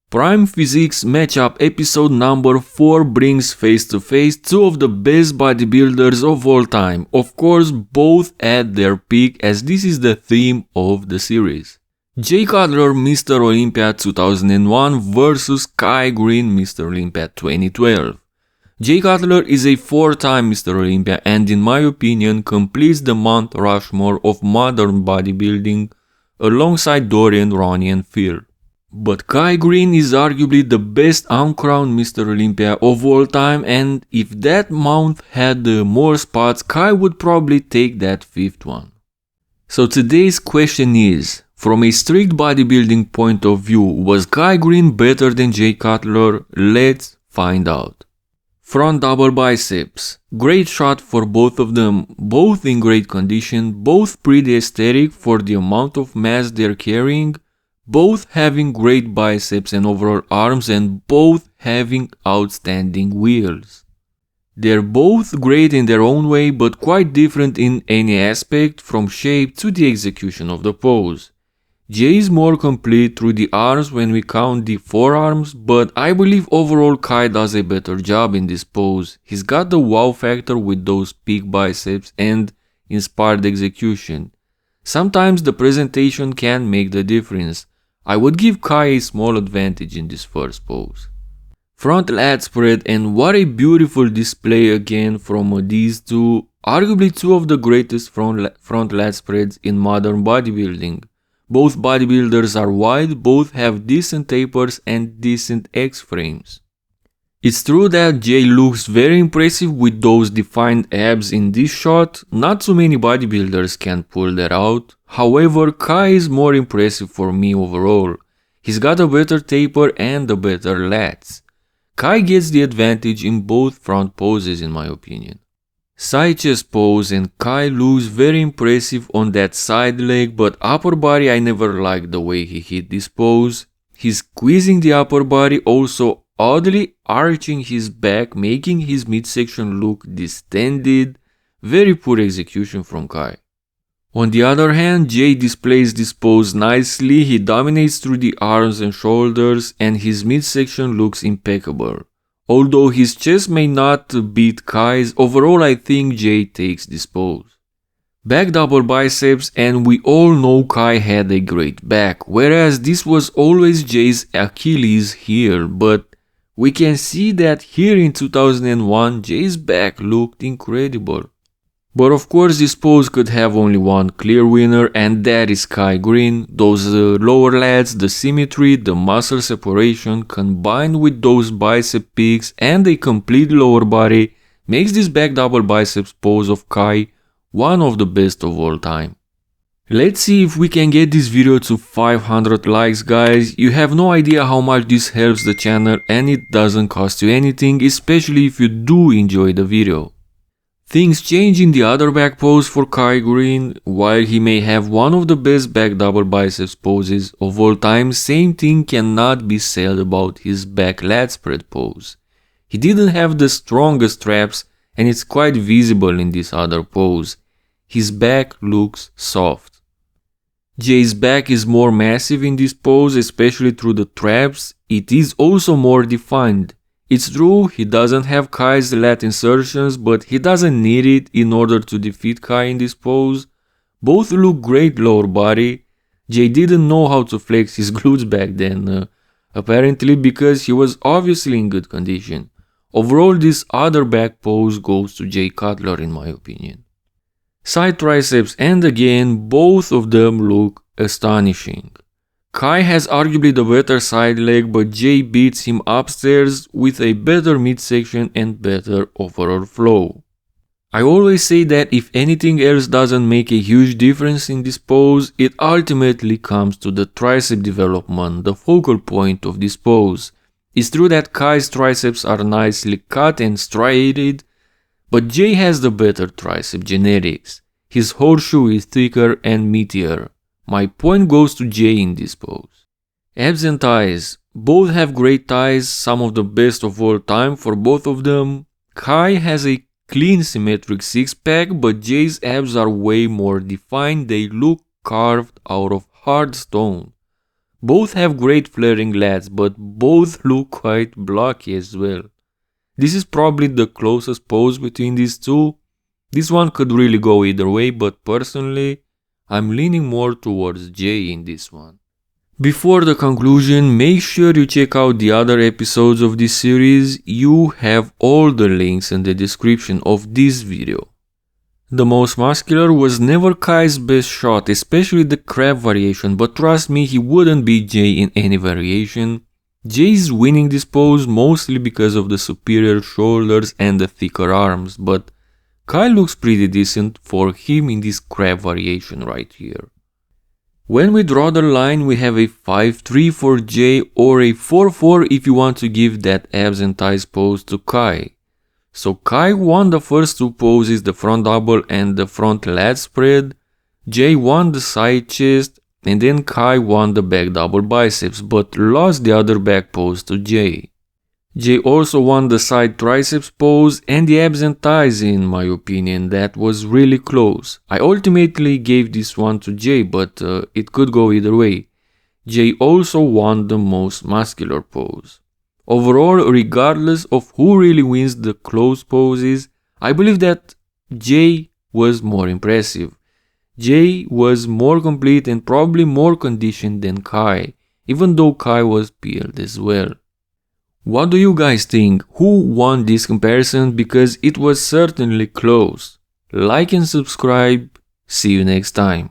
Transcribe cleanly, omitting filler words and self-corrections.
Prime Physiques matchup episode number 4 brings face to face two of the best bodybuilders of all time, of course both at their peak as this is the theme of the series. Cutler Mr. Olympia 2001 vs Greene Mr. Olympia 2012. Cutler is a 4-time Mr. Olympia and in my opinion completes the Mount Rushmore of modern bodybuilding alongside Dorian, Ronnie and Phil. But Greene is arguably the best uncrowned Mr. Olympia of all time, and if that mount had more spots, would probably take that 5th one. So today's question is, from a strict bodybuilding point of view, was Greene better than Cutler? Let's find out. Front double biceps. Great shot for both of them, both in great condition, both pretty aesthetic for the amount of mass they're carrying, both having great biceps and overall arms and both having outstanding wheels. They're both great in their own way but quite different in any aspect from shape to the execution of the pose. Jay is more complete through the arms when we count the forearms, but I believe overall does a better job in this pose. He's got the wow factor with those peak biceps and inspired execution. Sometimes the presentation can make the difference. I would give a small advantage in this first pose. Front lat spread, and what a beautiful display again from these two, arguably two of the greatest front lat spreads in modern bodybuilding. Both bodybuilders are wide, both have decent tapers and decent X-frames. It's true that Jay looks very impressive with those defined abs in this shot, not too many bodybuilders can pull that out. However, is more impressive for me overall. He's got a better taper and a better lats. Gets the advantage in both front poses in my opinion. Side chest pose, and looks very impressive on that side leg, but upper body I never liked the way he hit this pose. He's squeezing the upper body, also oddly arching his back, making his midsection look distended. Very poor execution from On the other hand, Jay displays this pose nicely. He dominates through the arms and shoulders and his midsection looks impeccable. Although his chest may not beat Kai's, overall I think Jay takes this pose. Back double biceps, and we all know had a great back, whereas this was always Jay's Achilles heel, but we can see that here in 2001 Jay's back looked incredible. But of course this pose could have only one clear winner, and that is Greene. Those lower lats, the symmetry, the muscle separation combined with those bicep peaks and a complete lower body makes this back double biceps pose of one of the best of all time. Let's see if we can get this video to 500 likes, guys. You have no idea how much this helps the channel and it doesn't cost you anything, especially if you do enjoy the video. Things change in the other back pose for Greene. While he may have one of the best back double biceps poses of all time, same thing cannot be said about his back lat spread pose. He didn't have the strongest traps and it's quite visible in this other pose. His back looks soft. Jay's back is more massive in this pose, especially through the traps. It is also more defined. It's true, he doesn't have Kai's lat insertions, but he doesn't need it in order to defeat in this pose. Both look great lower body. Jay didn't know how to flex his glutes back then, apparently because he was obviously in good condition. Overall, this other back pose goes to Cutler in my opinion. Side triceps, and again, both of them look astonishing. Has arguably the better side leg, but Jay beats him upstairs with a better midsection and better overall flow. I always say that if anything else doesn't make a huge difference in this pose, it ultimately comes to the tricep development, the focal point of this pose. It's true that Kai's triceps are nicely cut and striated, but Jay has the better tricep genetics. His horseshoe is thicker and meatier. My point goes to Jay in this pose. Abs and thighs. Both have great thighs, some of the best of all time for both of them. Has a clean symmetric six-pack, but Jay's abs are way more defined. They look carved out of hard stone. Both have great flaring lats, but both look quite blocky as well. This is probably the closest pose between these two. This one could really go either way, but personally, I'm leaning more towards Jay in this one. Before the conclusion, make sure you check out the other episodes of this series. You have all the links in the description of this video. The most muscular was never Kai's best shot, especially the crab variation, but trust me, he wouldn't beat Jay in any variation. Jay is winning this pose mostly because of the superior shoulders and the thicker arms, but Kai looks pretty decent for him in this crab variation right here. When we draw the line, we have a 5-3 for Jay or a 4-4 if you want to give that abs and thighs pose to Kai. So Kai won the first two poses, the front double and the front lat spread. Jay won the side chest, and then Kai won the back double biceps, but lost the other back pose to Jay. Jay also won the side triceps pose and the abs and thighs, in my opinion. That was really close. I ultimately gave this one to Jay, but it could go either way. Jay also won the most muscular pose. Overall, regardless of who really wins the close poses, I believe that Jay was more impressive. Jay was more complete and probably more conditioned than Kai, even though Kai was peeled as well. What do you guys think? Who won this comparison? Because it was certainly close. Like and subscribe. See you next time.